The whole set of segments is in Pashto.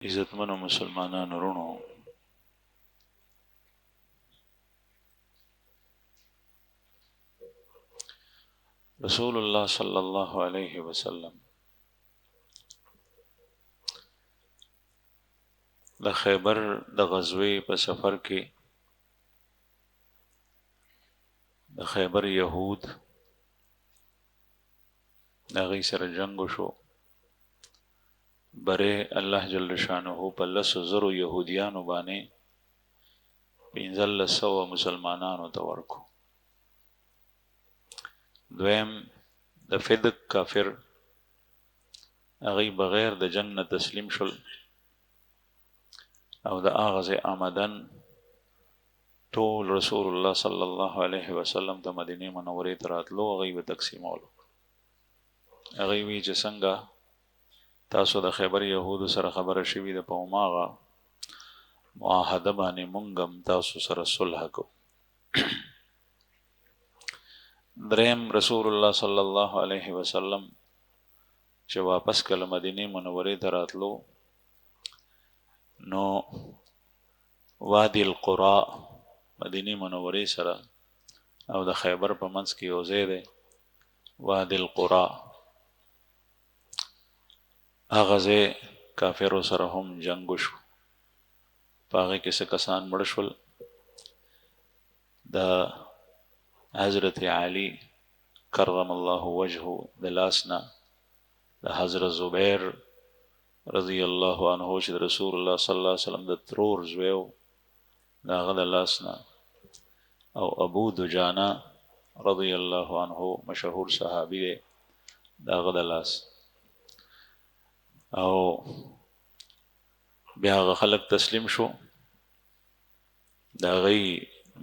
عزتمنو مسلمانانو وروڼو، رسول الله صلی الله علیه وسلم د خیبر د غزوې په سفر کې د خیبر یهود د هغوی سره جنګ وشو. بره الله جل شانه په 10,000 یهودیانو باندې 1500 مسلمانانو ته ورکو. دویم د فدق کافر هغوی بغیر د جنگ نه تسلیم شول او د هغه ځای آمدن ټول رسول الله صلی الله علیه وسلم ته مدینه منورې ته راتلو، هغوی به تقسیمولو. هغوی وی چې څنګه تاسو د خیبر یهودو سره خبره شوې ده، په هماغه معاهده باندې موږ هم تاسو سره صلح کوو. دریم رسول الله صلی الله علیه وسلم چې واپس کله مدینه منورې ته راتلو، نو وادي القرا مدینه منورې سره او د خیبر په منځ کې یو ځای دی وادي القرا، هغه ځای کافرو سره هم جنګ وشو. په هغې کې څه کسان مړه شول. د حضرت علی کرم الله وجهه د لاس نه د حضرت زبیر رضی الله عنه چې د رسول الله صلی الله علیه وسلم د ترور زوی و، د هغه د لاس نه، او ابو دجانه رضی الله عنه مشهور صحابي دی، د هغه د لاس. او بیا هغه خلک تسلیم شو، د هغوی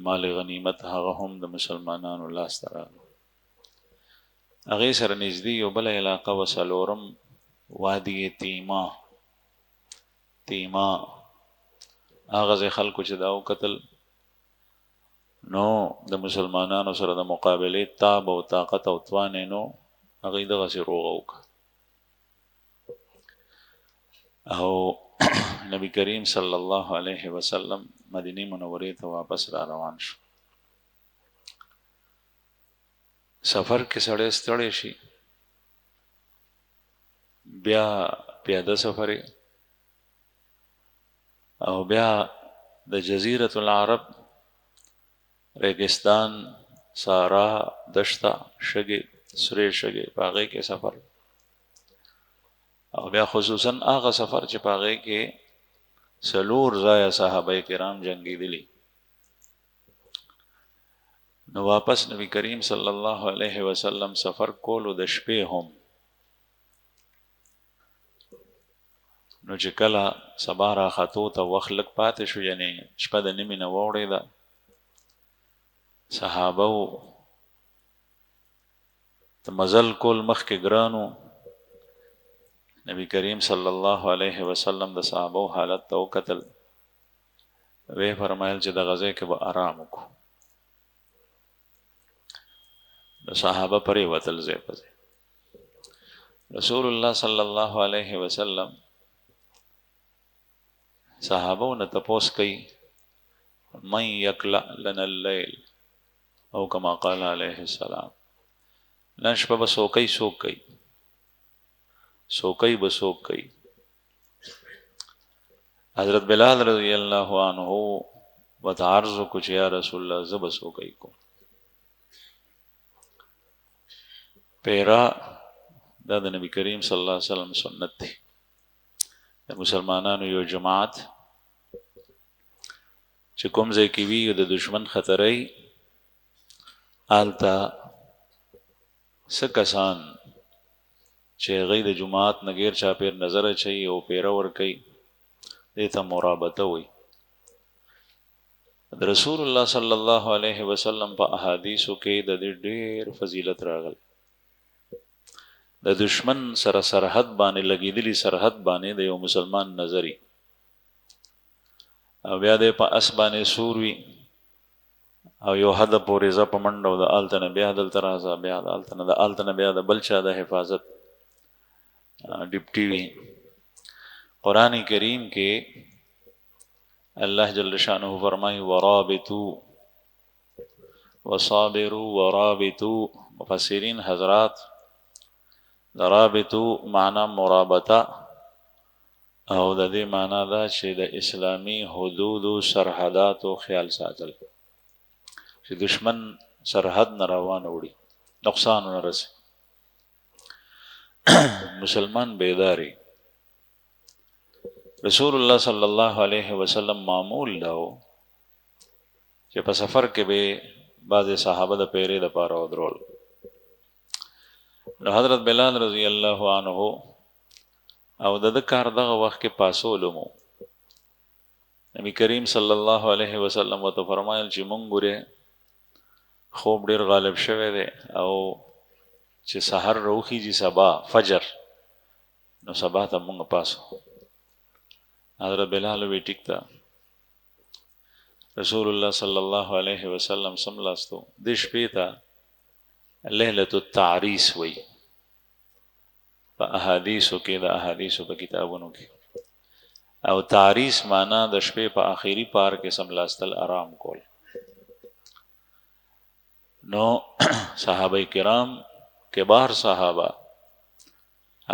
مال غنیمت هغه هم د مسلمانانو لاس ته راغی. هغې سره نږدې یو بله علاقه وه، څلورم وادي تیما. هغه ځای خلکو چې دا وکتل، نو د مسلمانانو سره د مقابلې تاب او طاقت او توان یې نو، هغوی دغسې روغه وکړه. او نبی کریم صلی الله علیه وسلم مدینه منورې ته واپس را روان شو. سفر کې سړی ستړی شي، بیا پیاده سفر او بیا د جزیرة العرب ریګستان، صحرا، دشته، شګې، سرې شګې، په هغې کې سفر، او بیا خصوصا هغه سفر چې په هغې کې 4 ځایه صحابه کرام جنګېدلي. نو واپس نبی کریم صلی الله علیه وسلم سفر کولو د شپې هم. نو چې کله سبا راختو ته وخت لږ پاتې شو، یعنې شپه د نیمې نه واوړېده، صحابه و د مزل کول مخکې ګرانو. نبی کریم صلی الله علیه وسلم د صحابه حالت ته وکتل، وی فرمایل چې د غزې کې به آرام وکړو. د صحابه پرې وتل ځای په ځای. رسول الله صلی الله علیه وسلم صحابه نه تپوس کوي، من یکلأ لنا اللیل، او کما قال علیه السلام، نن شپه به څوکۍ څوک کوي، څوکۍ به څوک کوي. حضرت بلال رضی الله عنه ورته عرض وکړو چې یا رسول الله زه به څوکۍ کوم. پیرا دا د نبی کریم صلی الله علیه وسلم سنت دی. د مسلمانانو یو جماعت چې کوم ځای کې وي د دشمن خطرې، هلته څه کسان چې هغوی د جماعت نه غیر چاپېر نظر اچوي او پیره ورکوي، دې ته مرابطه وایي. د رسول الله صلی الله علیه وسلم په احادیثو کې د دې ډېر فضیلت راغلی. د دشمن سره سرحد باندې لګېدلي سرحد باندې د یو مسلمان نظري، او بیا دی په اس باندې سور وي او یو حد پورې ځه په منډه، او د هلته نه بیا دلته راځه، بیا د هلته نه، د هلته نه بیا د بل چا د حفاظت ډیپټي وي. قرآن کریم کې الله جل شانه فرمای ورابطو وصابروا ورابطو. مفسرین حضرات رابطو معنا مرابطه او د دې معنا دا چې د اسلامی حدود او سرحداتو خیال ساتل، چې دشمن سرحد نه روان وړي نقصان نه رسي. مسلمان بیداری. رسول الله صلی الله علیه وسلم معمول داو چې په سفر کې به بعض صحابه د پیرې د پاره ودرول. نو حضرت بلال رضی الله عنه او د کار دغه وخت کې پاسولمو. نبی کریم صلی الله علیه وسلم وته فرمایل چې مونږ ګوره خوب ډیر غالب شوه دی او چې سحر روخیږي سبا فجر نو سبا ته مونږ پاسو. حضرت بلال وی ټیک تا. رسول الله صلی الله علیه وسلم سملاستو د شپې ته ليله التعریس وی په احادیثو کې، د احادیثو په کتابونو کې. او تعریس معنا د شپې په آخري پار کې سملاستل آرام کول. نو صحابه کرام کبار صحابه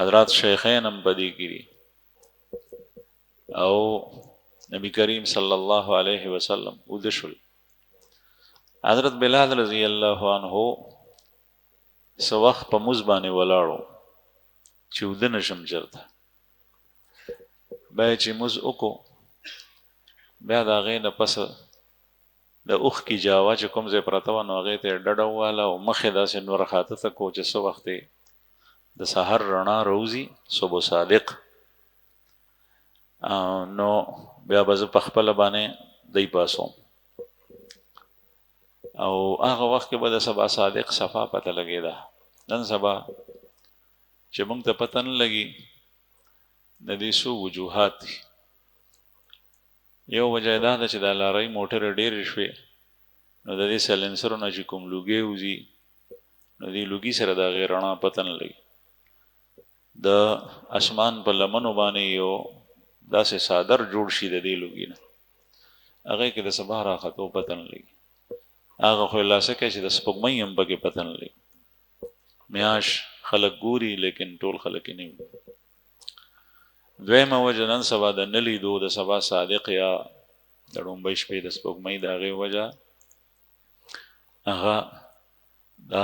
حضرات شیخین هم بدی کړي او نبی کریم صلی الله علیه وسلم ودشل. حضرت بلال رضی الله عنه سو وخت په موز باندې ولاړو چې ودنه شم چرته بیا چې موز وکړو بیا د هغې نه پس د اوښ کې جاوا چې کوم ځای پرته وه نو هغې ته یې ډډه وواله او مخې داسې نور خاته ته کو چې څه وخت د سحر رڼا روزي صبح صادق. نو بیا به زه په خپله باندې دی پاسوم او هغه وخت کې به د سبا صادق صفا پته لګېده. نن سبا چې موږ ته پته نه لګي د دې څو وجوهات دي. یو وجه دا ده چې د لارۍ موټرې ډېرې شوې نو د دې سلنسرونه چې کوم لوګي وځي نو دې لوګي سره د هغې رڼا پته نه لګي. د اسمان په لمنو باندې یو داسې صادر جوړ شي د دې لوګي نه هغې کې د سبا راختو پته نه لګي. هغه خو لاسه کوي چې د سپوږمۍ هم پکې پته نه لګي. میاش خلک ګوري لیکن ټول خلک یې نه وي. دویمه وجه نن سبا د نه لیدو د سبا صادق یا د ړومبۍ شپې د سپوږمۍ د هغې وجه هغه د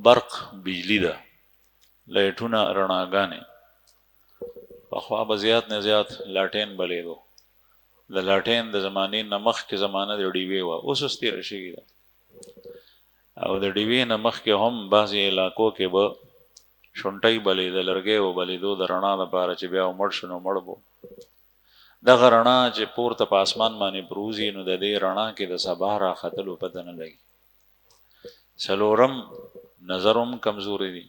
برق بجلی ده، لایټونه رڼاګانې. پخوا به زیات نه زیات لاټین بلیدو. د لاټین د زمانې نه مخکې زمانه د ډیوې وه، اوس اوس تېره شوې ده. او د ډیوې نه مخکې هم بعضې علاقو کې به شونټۍ بلیده، لرګی و بلیدو د رڼا لپاره چې بیا مړ شو نو مړ بو. دغه رڼا چې پورته په اسمان باندې پروزي نو د دې رڼا کې د سبا راختلو پته نه لګي. څلورم نظر هم کمزوري دي.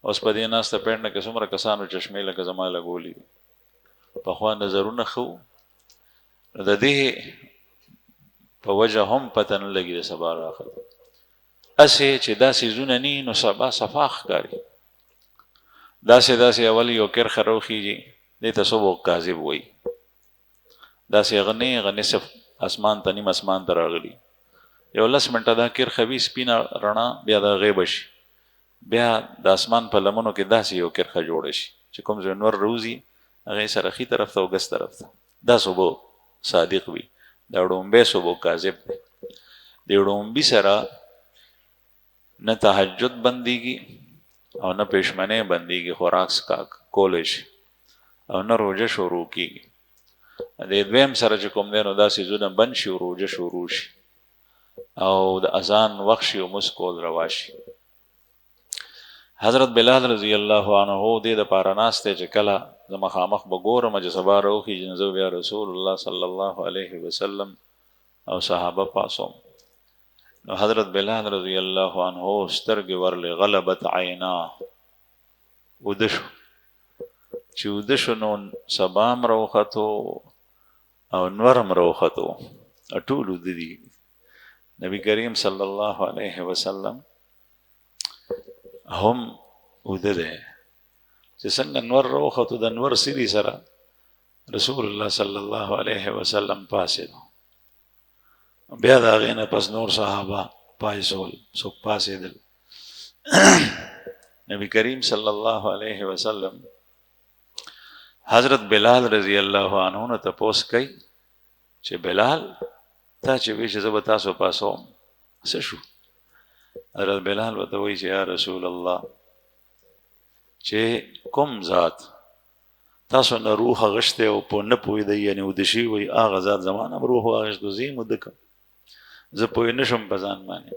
اوس په دې ناسته پېنډه کې څومره کسانو چشمې لکه زما لګولي دي. پخوا نظرونه ښه وو نو د دې په وجه هم پته نه لګي د سبا راختلو. اسې چې دا څیزونه ني نو سبا صفا ښکاري. داسې اول یو کرښه روخیږي دې ته صبح کاذب وایي. داسې هغه نصف اسمان ته نیم اسمان ته راغلي یو 10 منټه دا کرښه وي سپینه رڼا بیا د هغې به شي. بیا د اسمان په لمنو کې داسې یو کرښه جوړه شي چې کوم ځای نور روزي هغې سره ښي طرف ته او ګس طرف ته دا صبح صادق وي. دا ړومبی صبح کاذب دی. د ړومبي سره نه تهجد بندیږي او نه پېشمنۍ بندیږي، خوراک کولی شي او نه روژه شروع کېږي. د دویم سره چې کوم دی نو دا څیزونه بند شي او روژه شروع شي او د اذان وخت شي او مونځ کول روا شي. حضرت بلال رضی الله عنه دې دپاره ناست دی چې کله زه مخامخ به ګورم چې سبا راوخیږي نو زه بیا رسول الله صلی الله علیه وسلم او صحابه پاسوم. نو حضرت بلال رضی الله عنه سترګې ورلې غلبت عینا وده شو. چې وده شو نو سبا هم راوختو او نور هم راوختو، ټول وده دي. نبی کریم صلی الله علیه وسلم هم وده دی چې څنګه نور راوخته د نور سیري سره رسول الله صلی الله علیه وسلم پاسېدو. بیا د هغې نه پس نور صحابه پایسول، څوک پاسېدل. نبی کریم صلی الله علیه وسلم حضرت بلال رضی الله عنه نه تپوس کوي چې بلال تا چې وی چې زه به تاسو پاسوم څه شو؟ حضرت بلال ورته وایي چې یا رسول الله چې کوم ذات تاسو نه روح غشته او په نه پوهېدی یعنې وده شوي وایي هغه ذات زما نه هم روح واغېشت زه یې وده کړم، زه پوه نه شم په ځان باندې.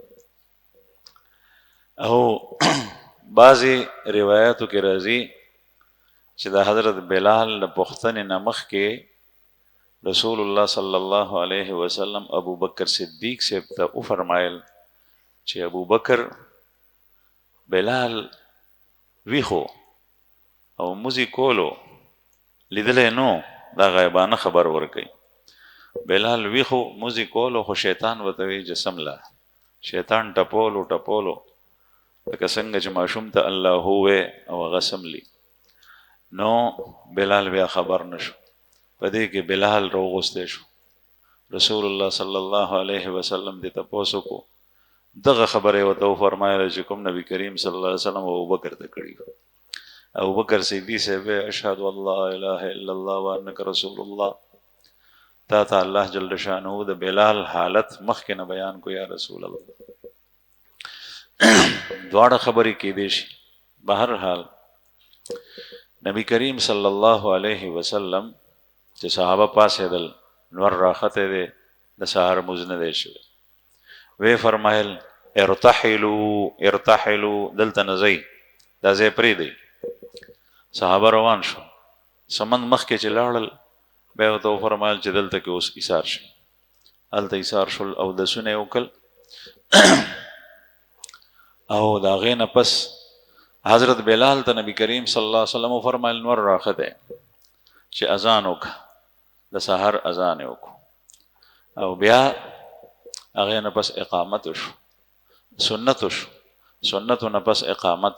او بعضې روایاتو کې راځي چې د حضرت بلال د پوښتنې نه مخکې رسول الله صلی الله علیه وسلم ابو بکر صدیق صاحب ته وفرمایل چې ابو بکر بلال ویخو او موزی کولو لیدلی نو دا غیبانه خبر ورکوي. بلال ویخو موزی کولو خو شیطان ورته وایي چې سمله شیطان ټپولو لکه څنګه چې ماشوم ته الله ووایي او هغه سملي. نو بلال بیا خبر نشو، په دې کې بلال راوغوستی شو. رسول الله صلی الله علیه وسلم دې تپوس وکړو، دغه خبره یې ورته وفرمایله چې کوم نبي کریم صلی الله علیه وسلم ابوبکر ته کړي. ابوبکر صدیق صاحب اشهد ان لا اله الا الله وانک رسول الله، تا ته الله جل شانه د بلال حالت مخکې نه بیان کو یا رسول الله. دواړه خبرې کېدې شي. بهر حال نبی کریم صلی الله علیه وسلم چې صحابه پاسېدل نور راخته دی د سهار مونځ نه دی شوی، وی فرمایل ارتحلوا دلته نه ځئ، دا ځای پرېږدئ. صحابه روان شو، سمند مخکې چې لاړل بیا ورته وفرمایل چې دلته کې اوس ایثار شي. هلته ایثار شول او اودسونه یې وکړل. او د هغې نه پس حضرت بلال ته نبی کریم صلی الله علیه وسلم وفرمایل نور راخته چې اذان وکړه، د سحر اذان یې وکړو او بیا هغې نه پس اقامت وشو، سنت وشو، سنتو نه پس اقامت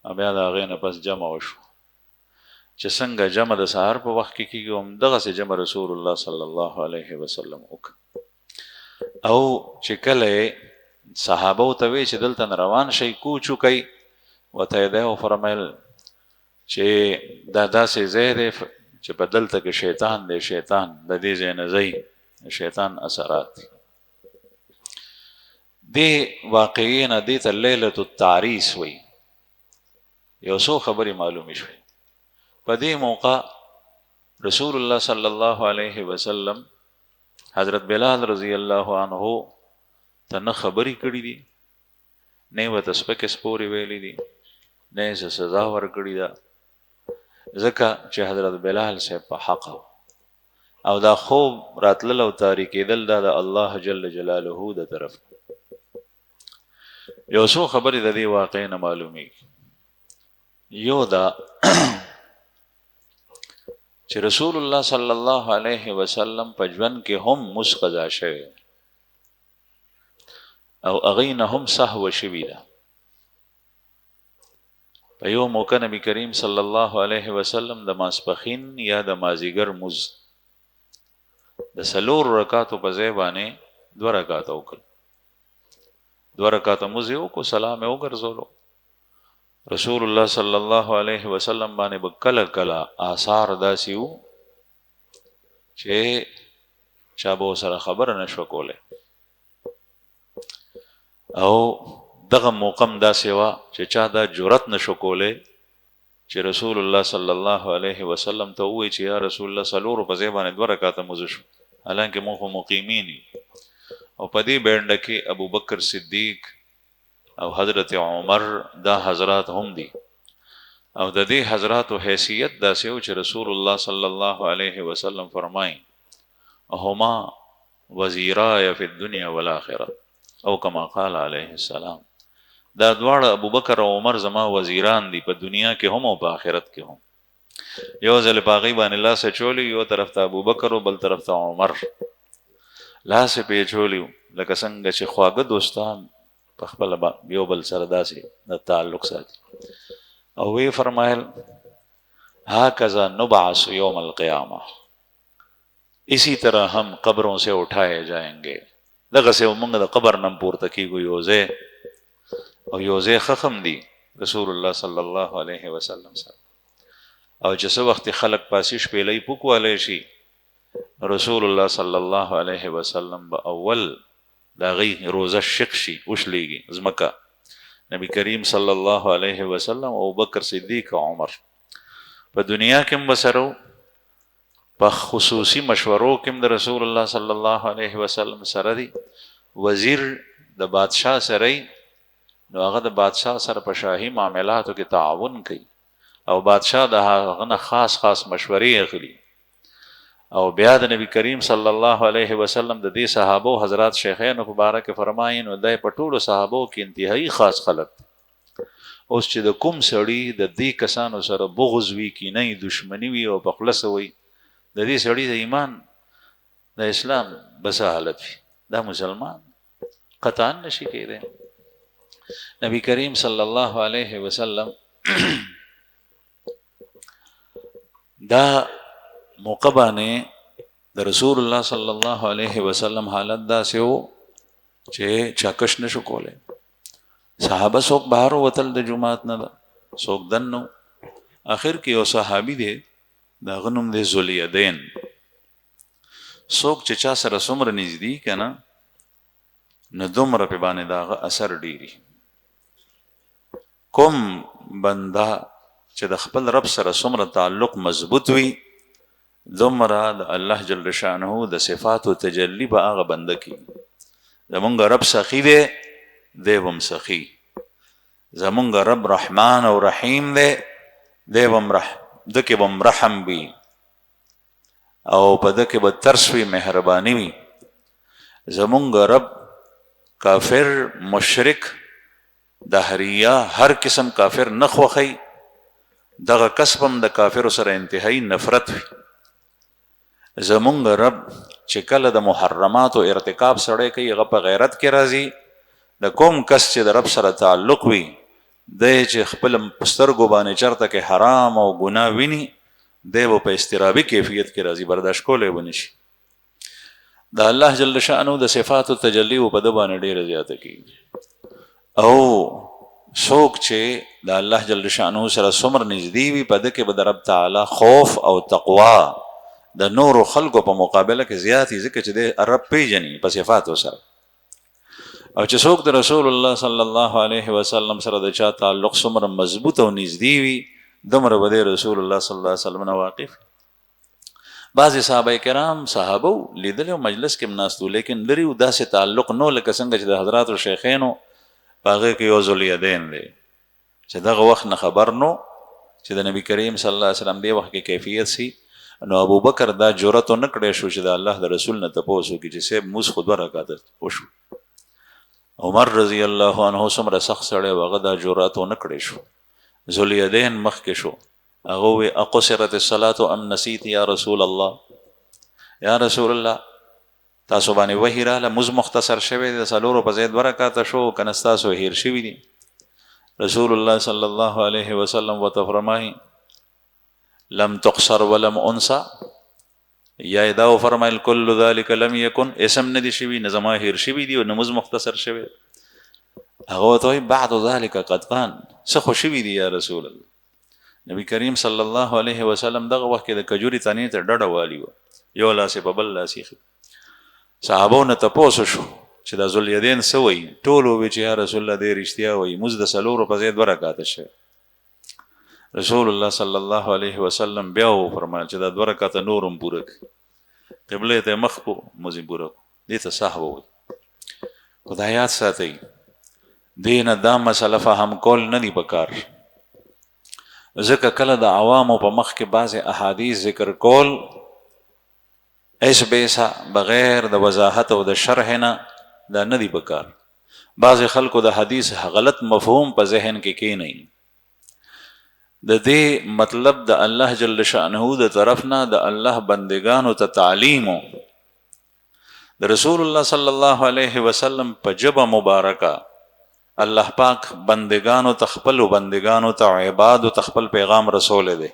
او بیا د هغې نه پس جمع وشو. چې څنګه جمع د سحر په وخت کې کېږي همدغسې جمع رسول الله صلی الله علیه وسلم وکړه. او چې کله صحابه ورته وی چې دلته نه روان شئ کوچ وکئ، ورته یې دی وفرمیل چې دا داسې ځای دی چې په دلته کې شیطان دی، شیطان د دې ځای نه ځئ، شیطان اثرات دي. دې واقعې نه دې ته لیلة التعریس وی. یو څو خبرې معلومې شوې. په دې موقع رسول الله صلی الله علیه وسلم حضرت بلال رضی الله عنه ته نه خبرې کړي دي، نه یې ورته سپکې سپورې ویلي دي، نه یې څه سزا ورکړې ده، ځکه چې حضرت بلال صاحب په حق او دا خوب راتلل او تاریکېدل دا د الله جل جلاله د طرف. یو څو خبرې د دې واقعې نه معلومیږي. یو دا چې رسول الله صلی الله علیه وسلم په ژوند کې هم مس قضا شوی او هغې نه هم سهو شوي ده. په یو موقع نبی کریم صلی الله علیه وسلم د ماسپښین یا د مازدیګر مز د 4 رکعاتو په ځای باندې 2 رکعاته وکړل. 2 رکعاته مز یې وکړو، سلام یې وګرځولو. رسول الله صلی الله علیه وسلم باندې به کله کله آثار داسې وو چې چا به ورسره خبره نه شوه کولی. او دغه موقع هم داسې وه چې چا دا جرأت نه شو کولی چې رسول الله صلی الله علیه وسلم ته ووایي چې یا رسول الله 4 په ځای باندې 2 رکعاته مونځ شو، حالانکه موږ خو مقیمین یو. او په دې بینډه کې ابو بکر صدیق او حضرت عمر دا حضرات هم دي. او د دې حضراتو حیثیت داسې و چې رسول الله صلی الله علیه وسلم فرمایي هما وزیرای فی الدنیا والآخرة او کما قال علیه السلام. دا دواړه ابو بکر او عمر زما وزیران دي په دنیا کې هم او په آخرت کې هم. یو ځل په هغې باندې لاس اچولی، یو طرف ته ابو بکر او بل طرف ته عمر. لاس یې پې اچولی لکه څنګه چې خواږه دوستان په خپله یو بل سره داسې د تعلق ساتي. او وی فرمایل هاکذا نبعث یوم القیامہ، اسی طرح ہم قبروں سے اٹھائے جائیں گے. دغه سه موږ د قبر نم پورته کیږو یوځه او یوځه خخم دی رسول الله صلی الله علیه وسلم سره. او چې څو وخت خلق پاسې شپېلې پوکوالی شي، رسول الله صلی الله علیه وسلم به اول دا غي روزه شق شي وشلېږي زمکه. نبی کریم صلی الله علیه وسلم او بکر صدیق عمر په دنیا کې هم بسرو، په خصوصي مشورو کې د رسول الله صلی الله علیه وسلم سره دی. وزیر د بادشاہ سره نو هغه د بادشاہ سره په شاهي معاملاتو کې تعاون کوي او بادشاہ د هغه نه خاص مشورې اخلي. او بیا د نبی کریم صلی الله علیه وسلم د دې صحابه او حضرات شیخین په باره کې فرمایي نو دای په ټولو صحابو کې انتهایی خاص خلق. اوس چې د کوم سړي د دې کسانو سره بغض وي، کینې، دشمنی وي او په خلص وي، د دې سړي د ایمان د اسلام بس حالت وي، دا مسلمان قطعا نشي کېدی. نبی کریم صلی الله علیه وسلم دا موقع باندې د رسول الله صلی الله علیه وسلم حالت داسې و چې چاکش نشو کولی. صحابه څوک بهر وتل د جماعت نه ده، څوک دننه. آخر کې یو صحابي دی د هغه نوم دی ذوالیدین. څوک چې چا سره څومره نږدې که نه نو دومره پې باندې د هغه اثر ډېري. کوم بنده چې د خپل رب سره څومره تعلق مضبوط وي، دومره د الله جل شانه د صفاتو تجلی به هغه بنده کی. زمونږ رب سخی دی، دی هم سخی. زمونږ رب رحمان او رحیم دی، دی هم دکې به رحم وي او په دکې به ترس وي، مهرباني وي. زمونږ رب کافر، مشرک، دهریه، هر قسم کافر نه خوښوي. دغه کسب هم د کافرو سره انتهایی نفرت وي. زمونږ رب چې کله د محرماتو ارتکاب سړی کوي، هغه په غیرت کې راځي. د کوم کس چې د رب سره تعلق وي، دی چې خپل سترګو باندې چرته کې حرام او ګناه ویني، دی به په اضطرابي کیفیت کې راځي، برداشت کولی به نشي. د الله جل شانه د صفاتو تجلی په ده باندې ډېره زیاته کېږي. او څوک چې د الله جل شانه سره څومره نږدې وي، په ده کې به د رب تعالی خوف او تقوا د نورو خلکو په مقابله کې زیات وي، ځکه چې د رب پیژني په صفاتو سره. او چې څوک د رسول الله صلی الله علیه وسلم سره د چا تعلق څومره مضبوط او نږدې وي، دومره به د رسول الله صلی الله علیه وسلم نه واقف. بعضې صحابه کرام صحابه لیدلی او مجلس کې هم ناست وو، لیکن لرې و داسې تعلق نو لکه څنګه چې د حضراتو شیخینو په هغې کې یو ذوالیدین دی چې دغه وخت نه خبر نو چې د نبی کریم صلی الله علیه وسلم دې وخت کې کیفیت سي. نو ابو بکر دا جرأت نه کړی شو چې د الله د رسول نه تپوس وکړي چې صاحب موږ خو 2 رکعاته وشو. عمر رضی الله عنه څومره سخت سړی و، هغه دا جرأت نه کړی شو. ذوالیدین مخکې شو، هغه وی اقصرت الصلاة ام نسیت یا رسول الله، یا رسول الله تاسو باندې وحی راله، موږ مختصر شوی د څلورو په ځای 2 رکعاته شو، کنه ستاسو هیر شوي دي؟ رسول الله صلی الله علیه وسلم ورته فرمایي لم تقصر ولم انسا، یا دا فرمایل کل ذلک لم یکن، اسم ندی شوی، نه زما هیر شوي دي او نه موږ مختصر شوی. هغه ورته وایي بعد ذلک قد کان، څه خو شوي دي یا رسول الله. نبی کریم صلی الله علیه وسلم دغه وخت کې د کجوري تنې ته ډډه والی و، یو لاس په بل لاس یې. صحابو نه تپوس شو چې دا ذوالیدین څه وایي؟ ټول ووایي چې یا رسول الله دې رښتیا وایي، موږ د 4 په ځای 2 رکعاته شوی. رسول الله صلی الله علیه وسلم بیا وفرمایل چې دا 2 رکعاته نور هم پوره کړي، قبلې ته مخ کو، موږ یې پوره کړو. دې ته سهو وایي. خدای یاد ساتئ، دې نه دا مسله فهم کول نه دي پکار، ځکه کله د عوامو په مخ کې بعضې احادیث ذکر کول ایس بیسا بغیر د وضاحت او د شرح نه دا نه دي پکار. بعضې خلکو د حدیث غلط مفهوم په ذهن کې کینی. د دې مطلب د الله جل شانه د طرف نه د الله بندگانو ته تعلیمو، د رسول الله صلی الله علیه وسلم په ژبه مبارکه الله پاک بندگانو تخپل بندگانو ته عبادو تخپل پیغام رسول دی.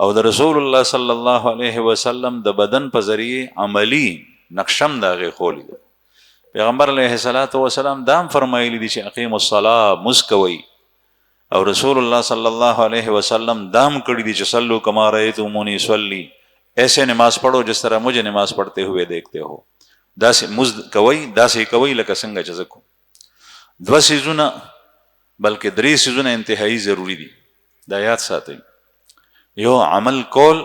او د رسول الله صلی الله علیه وسلم د بدن په ذریعه عملی نقشم داغه خولی ده. پیغمبر علیه الصلاۃ والسلام دام فرمایلی دي چې اقیم الصلاه مسکوي، او رسول الله صلی الله علیه وسلم دام کړی دي چې صلو کما رایتمونی صلی، ایسے نماز پڑھو جس طرح مجھے نماز پڑھتے ہوئے دیکھتے ہو. داسې مز کوي، داسې کوي لکه څنګه چې زه کوم. دوه سیزونه بلکې درې سیزونه انتهایی ضروری دي، دا یاد ساتئ. یو عمل کول،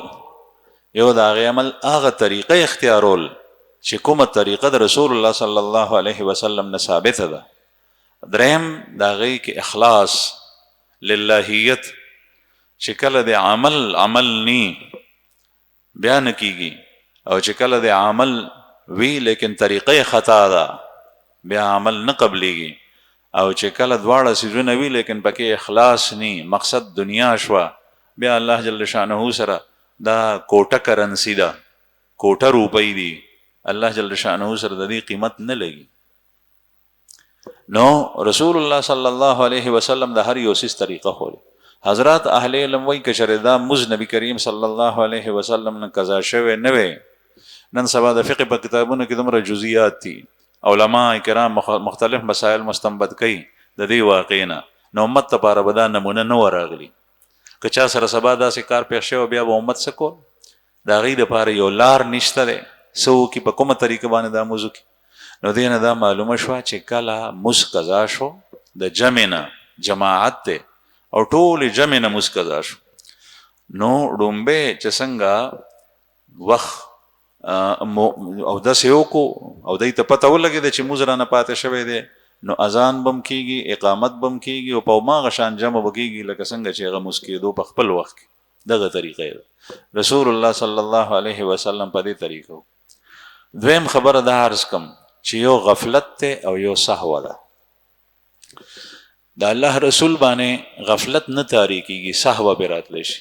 یو د هغې عمل هغه طریقه اختیارول چې کومه طریقه د رسول الله صلی الله علیه وسلم نه ثابته ده. دریم د هغې کې اخلاص، للهیت، چې کله د عمل نی بیا نه کیږي، او چې کله د عمل وی لیکن طریقه خطا ده بیا عمل نه قبلیږي، او چې کله دواړه سیزونه وی لیکن پکې اخلاص نی، مقصد دنیا شوه، بیا الله جل شانه سره دا کوټه کرنسی ده، کوټه روپۍ دي، الله جل شانه سره د دې قیمت نه لګي. نو رسول الله صلی الله علیه وسلم د هر یو سیس طریقه خولی. حضرات اهل علم وی که شردا مز نبی کریم صلی الله علیه وسلم نه قضا شوه نه وي، نن سبا د فقه په کتابونو کې دومره جزئیات دي، علما کرام مختلف مسائل مستنبط کوي د دې واقعینا، نو امت لپاره به دا نمونه نه ورغلی. که چا سره سبا داسې کار پیښ شوی بیا به امت څه کول؟ د هغې دپاره یو لار نشته دی څه وکړي، په کومه طریقه باندې دا مونځ وکړي. نو دې نه دا معلومه شوه چې کله مونځ قضا شو د جمع نه، جماعت دی او ټولې جمع نه مونځ قضا شو، نو ډومبې چې څنګه وخت او داسې وکړو او دوی ته پته ولګېده چې مونځ رانه پاتې شوی دی، نو اذان بم کیږي، اقامت بم کیږي، او په هماغه شان جمع به کیږي لکه څنګه چې هغه مونځ کېدو په خپل وخت کې. دغه طریقه ده رسول الله صلی الله علیه وسلم په دې طریقه. دویم خبره دا عرض کم چې یو غفلت ته او یو سهو ده. د الله رسول باندې غفلت نه تاری کیږي، سهو به راتلی شي.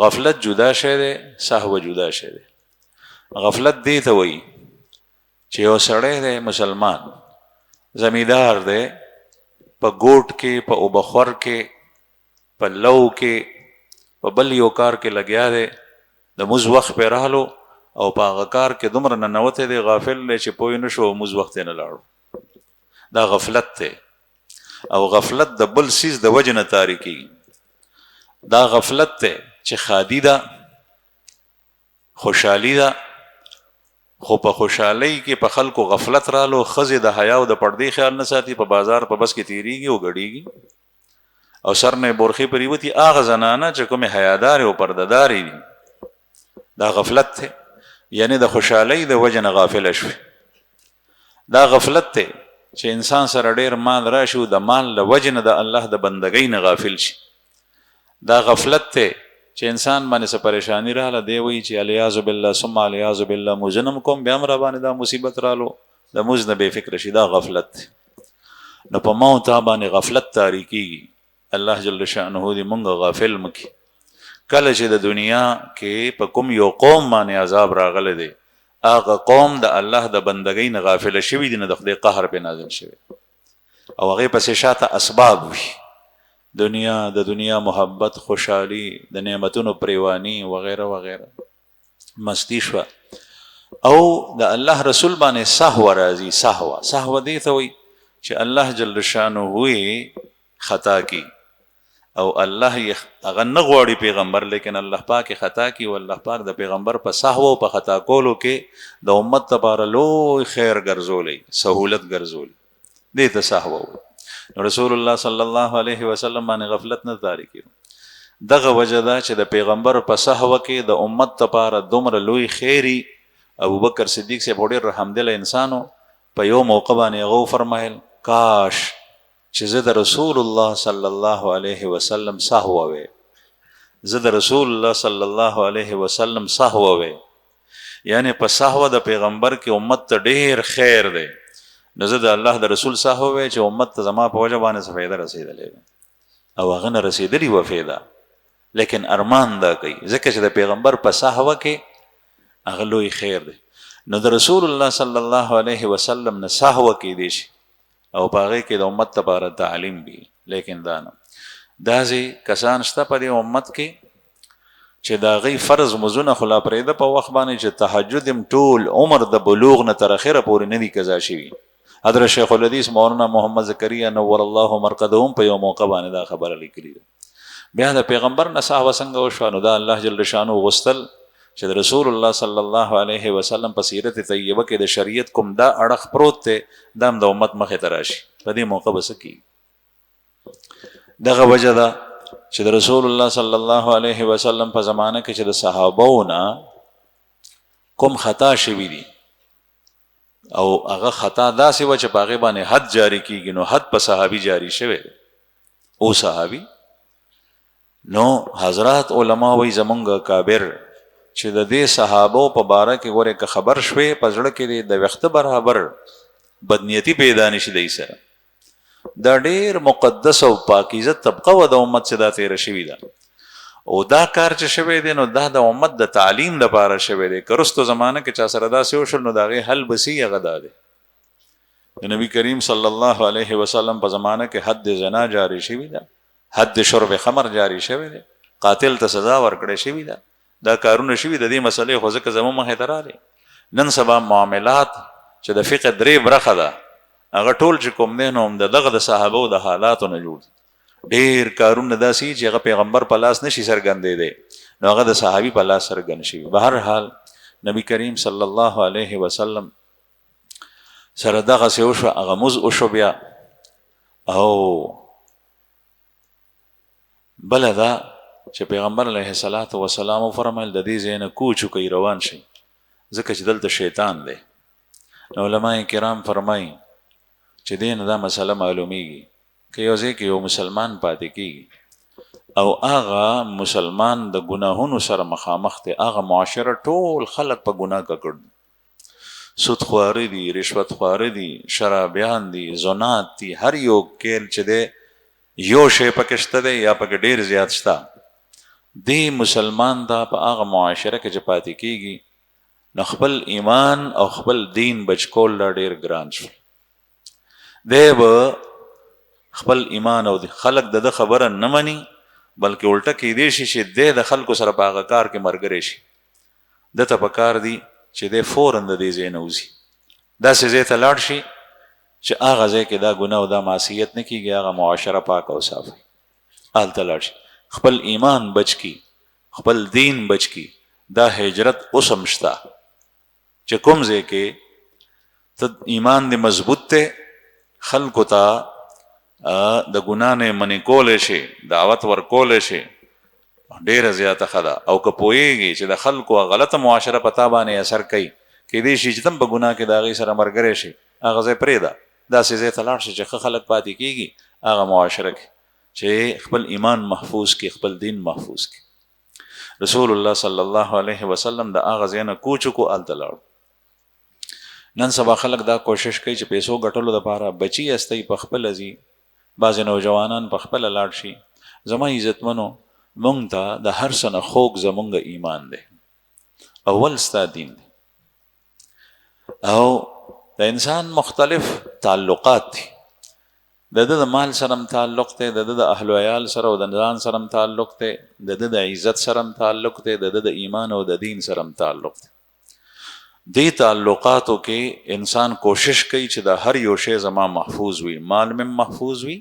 غفلت جدا شی دی، سهو جدا شی دی. غفلت دی ته وایي چې یو سړی دی مسلمان، زمیدار دی، په ګوټ کې، په اوبخور کې، په لو کې، په بل یو کار کې لګیا دی، د مونځ وخت پې راغلو او په هغه کار کې دومره ننوتی دی، غافل دی چې پوه نه شو مونځ وخت یې نه لاړو. دا غفلت دی، او غفلت د بل سیز د وجې نه تاري کېږي. دا غفلت دی چې خادي ده، خوشحالي ده، خو په خوشحالۍ کې په خلکو غفلت رالو، ښځې د حیا او د پردې خیال نه ساتي، په بازار په بس کې تیریږي او ګډیږي، او سر نه برخې پریوتي. هغه زنانه چې کومې حیادارې او پردهدارې دي، دا غفلت دی، یعنی د خوشحالۍ د وجې نه غافله شوي. دا غفلت دی چې انسان سره ډیر مال راشي او د مال له وجې نه د الله د بندګۍ نه غافل شي. دا غفلت دی چې انسان باندې څه پریشانی رااله، دی وایي چې الیاذ بالله ثم الیاذ بالله مونځ نه کوم، بیا هم را باندې دا مصیبت رالو، د مونځ نه بې فکره شي. دا غفلت دی. نو په ما او تا باندې غفلت تاری کېږي. الله جل شانه دې مونږ غافل مکړي. کله چې د دنیا کې په کوم یو قوم باندې عذاب راغلی دی، هغه قوم د الله د بندګۍ نه غافله شوي دي، نه د خدای قهر پې نازل شوی، او هغې پسې شاته اسباب وي، د دنیا محبت، خوشحالي، د نعمتونو پریوانی وغیره وغیره، مستی شوه، او د الله رسول باندې سهو راځي. سهو دې ته وایي چې الله جل شانه خطا کی، او الله هغه نه غواړي پیغمبر، لیکن الله پاک خطا کی، او الله پاک د پیغمبر په سهو او په خطا کولو کې د امت لپاره لوی خیر ګرځولی، سهولت ګرځولی. دې ته سهو وایي. رسول الله صلی الله علیه وسلم باندې غفلت نه تاری کړو. دغه وجه ده چې د پیغمبر په سهو کې د امت لپاره دومره لوی خیری. ابوبکر صدیق صاحب ډېر رحمدل انسانو، په یو موقع باندې هغه فرمایل کاش چې زه د رسول الله صلی الله علیه وسلم سهو وې، زه د رسول الله صلی الله علیه وسلم سهو وې، یعنی په سهو د پیغمبر کې امت ته ډېر خیر دی. نو زه د الله د رسول سهو وې چې امت ته زما په وجه باندې څه فایده رسېدلې، او هغه نه رسېدلې وه فایده، لیکن ارمان دا کوي ځکه چې د پیغمبر په سهو کې هغه لوی خیر دی. نو د رسول الله صلی الله علیه وسلم نه سهو کېدی شي، او په هغې کې د امت لپاره تعلیم وي. لیکن دا نه، داسې کسان شته په دې امت کې چې دا غي فرض مزونه خلا پرېده په وخت باندې چې تهجد ټول عمر د بلوغ نه تر اخره پورې نه دي قضا شوی. حضرت شیخ الحدیث مولانا محمد زکریا نور الله مرقدهم په یو موقع باندې دا خبره لیکلې ده. بیا د پیغمبر نه صحابه څنګه وشو نو دا الله جل شانو غسل چې د رسول الله صلی الله علیه وسلم په سیرت طیبه کې د شریعت کوم دا اړخ پروت ته دم د امت مخه تراشي په دې موقع بس کی دغه وجه ده چې د رسول الله صلی الله علیه وسلم په زمانه کې چې د صحابهونه کوم خطا شوی دي او هغه خطا داسې و چې باغې باندې حد جاری کیږي نو حد په صحابي جاری شوی او صحابي نو حضرات علما وی زمونږ کابر چې د دې صحابو په باره کې ګوره که خبر شوي په زړه کې د وخت برابر بدنیتی پیدا نشي دی سره دا ډیر مقدس او پاکیزه طبقه و د امت چې دا تیر شوی ده او دا کار چې شوی دی نو دا د امت د تعلیم لپاره شوی دی کرستو زمانه کې چا سره دا سوشل نو دا غي حل بسی غدا دی د نبی کریم صلی الله علیه وسلم په زمانه کې حد زنا جاری شوی ده حد شرب خمر جاری شوی دی قاتل ته سزا ورکړې شوی ده دا کارونه شوی د دې مسلې خو ځکه زموږ مخې ته راغلي نن سبا معاملات چې د فقه درې برخه ده هغه ټول چې کوم دی نو د دغه د صحابو د حالاتو نه جوړ ډیر کارونه داسې چې هغه پیغمبر په لاس نشي څرګندې دی نو هغه د صحابي په لاس څرګند شي. بهر حال نبی کریم صلی الله علیه وسلم سره دغه څه وشو هغه موز وشو بیا او بل دا چې پیغمبر علیه الصلاۃ والسلام فرمایل د دې زینه کوچو کوي روان شي ځکه چې دلته شیطان دی. علماء کرام فرمایي چې دین دا مسله معلومیږي که یو ځای کې یو مسلمان پاتې کیږي او هغه مسلمان د ګناهونو سره مخامخ دی هغه معاشره ټول خلک په ګناه ککړ سود خواري دي رشوت خواري دي شرابیان دي زنات دي هر یو کېل چې دی یو شی پکې شته دی یا پکې ډیر زیات شته دی مسلمان دا په هغه معاشره کې چې پاتې کیږي نو خپل ایمان او خپل دین بچکول لا ډیر ګران شو دی به خپل ایمان او خلق د خبره نه مني بلکې الټه کې دی شي چې د خلکو سره په هغه کار کې مرګري شي دته په کار دی چې د فورن د دې ځای نه وځي داسې ځای ته لاړ شي چې هغه ځای کې دا ګناه او دا معصیت نه کیږي هغه معاشره پاک او صاف هلته لاړ شي خپل ایمان بچ کی خپل دین بچ کی دا هجرت اوسم شته چې کوم ځای کې ته ایمان دې مضبوط ته خلکو ته د ګناه نه منې کولی شي دعوت ورکولی شي ډېره زیاته ښه ده او که پوهېږي چې د خلکو غلطه معاشره په تا باندې اثر کوي کیدای شي چې تم په ګناه کې د هغې سره ملګری شي هغه ځای پرېږده داسې ځای ته لاړ شي چې ښه خلک پاتې کېږي هغه معاشره کې چې خپل ایمان محفوظ کړي خپل دین محفوظ کړي. رسول الله صلی الله علیه وسلم د هغه ځای نه کوچ کو هلته لاړ. نن سبا خلک دا کوشش کوي چې پیسو ګټلو دپاره بچي استی په خپله ځي بعضې نوجوانان په خپله لاړ شي. زما عزتمنو مونږ ته د هر څه نه خوږ زمونږ ایمان دی اول ستا دین دی او د انسان مختلف تعلقات دي د د مال سره تعلق دی د د اهل و عیال سره او د ځان سره تعلق دی د د عزت سره تعلق دی د د ایمان او د دین سره تعلق دی. دې تعلقاتو کې انسان کوشش کوي چې د هر یو شی زما محفوظ وي مال مم محفوظ وي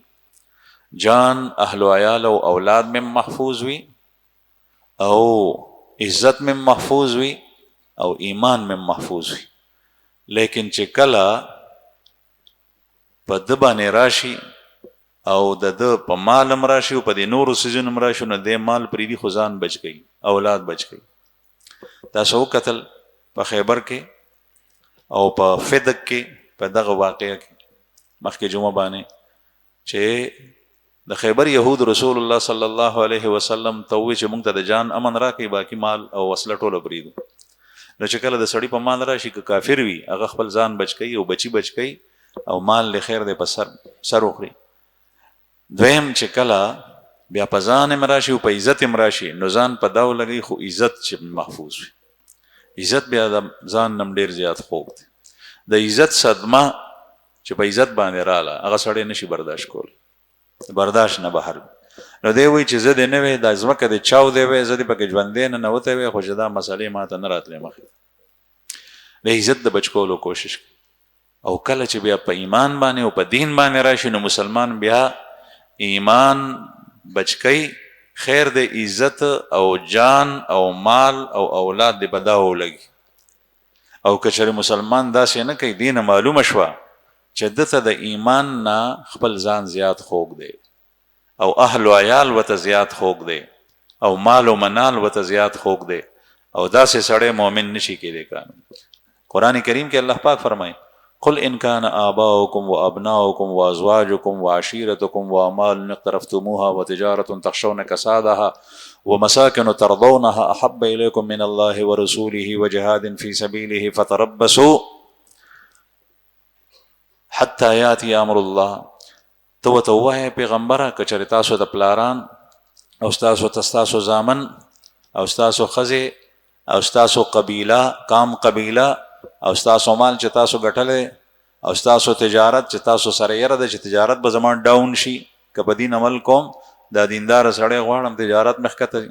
جان اهل و عیال او اولاد مم محفوظ وي او عزت مم محفوظ وي او ایمان مم محفوظ وي. لیکن چې کله په د باندې راشي او د په مال هم راشي او په د نورو سیزونو هم راشي نو د مال پریدي خو ځان بچ کوي اولاد بچ کوي. تاسو وکتل په خیبر کې او په فدق کې په دغه واقعه کې مخکې جمعه باندې چې د خیبر یهود رسول الله صلی الله علیه وسلم ته وویل چې موږ ته د جان امن راکړي باقي مال او وسله ټوله پرېږدو. نو چې کله د سړي په مال راشي که کافر وي هغه خپل ځان بچ کوي او بچي بچ کوي او مال له خیر دی په سر وخوري. دویم چې کله بیا په ځان هم راشي او په عزت هم راشي نو ځان په داو لګي خو عزت چې محفوظ وي عزت بیا د ځان نم ډیر زیات خوږ دی. د عزت صدمه چې په عزت باندې رااله هغه سړی نشي برداشت کول برداشت نه بهر نو دی وایي چې زه دې نه وې دا ځمکه د چاو دی وې زه دې پکې ژوندی نه ننوتی وې خو چې دا مسلې ما ته نه راتلې مخې د عزت د بچ کولو کوشش او کله چې بیا په ایمان باندې او په دین باندې راشي نو مسلمان بیا ایمان بچ کوي خیر د عزت او جان او مال او اولاد د بداو لګي او کچره مسلمان داسې نه کوي دین معلومه شوه چې دته د ایمان نه خپل ځان زیات خوږ دی او اهل و عیال وته زیات خوږ دی او مال و منال وته زیات خوږ دی او داسې سړی مؤمن نشي کېدی کانو قرآن کریم کې الله پاک فرمایي قل ان كان آباؤكم وابناؤكم وازواجكم وعشيرتكم واموال اقترفتموها وتجارة تخشون كسادها ومساكن ترضونها احب اليكم من الله ورسوله وجهاد في سبيله فتربصوا حتى ياتي امر الله تو توه پیغمبره کچری تاسو د پلاران او تاسو زامن او تاسو خزه او تاسو قبیله قام قبیله او تاسو مال چې تاسو ګټلې او تاسو تجارت چې تاسو سره یره د تجارت به زمان ډاون شي که په دین عمل کوم دا دیندار سړی غواړم تجارت مخکته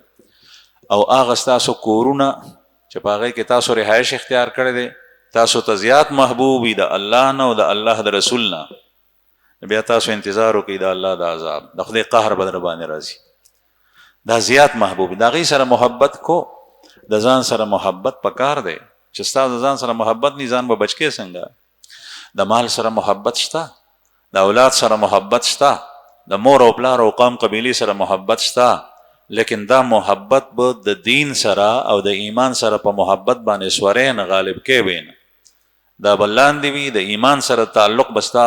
او هغه تاسو کورونه چې په هغې کې تاسو رهایش اختیار کړی دی تاسو ته زیات محبوب وي د الله نه او د الله د رسول نه بیا تاسو انتظار وکړئ د الله د عذاب د خدای قهر به در باندې راځي دا زیات محبوب د هغې سره محبت کو د ځان سره محبت پکار دی چې ستا د ځان سره محبت نی ځان به بچ کې څنګه د مال سره محبت شته د اولاد سره محبت شته د مور او پلار او قوم قبیلې سره محبت شته لیکن دا محبت به د دین سره او د ایمان سره په محبت باندې سورې نه غالب کې وین دا بلاندې وي د ایمان سره تعلق بستا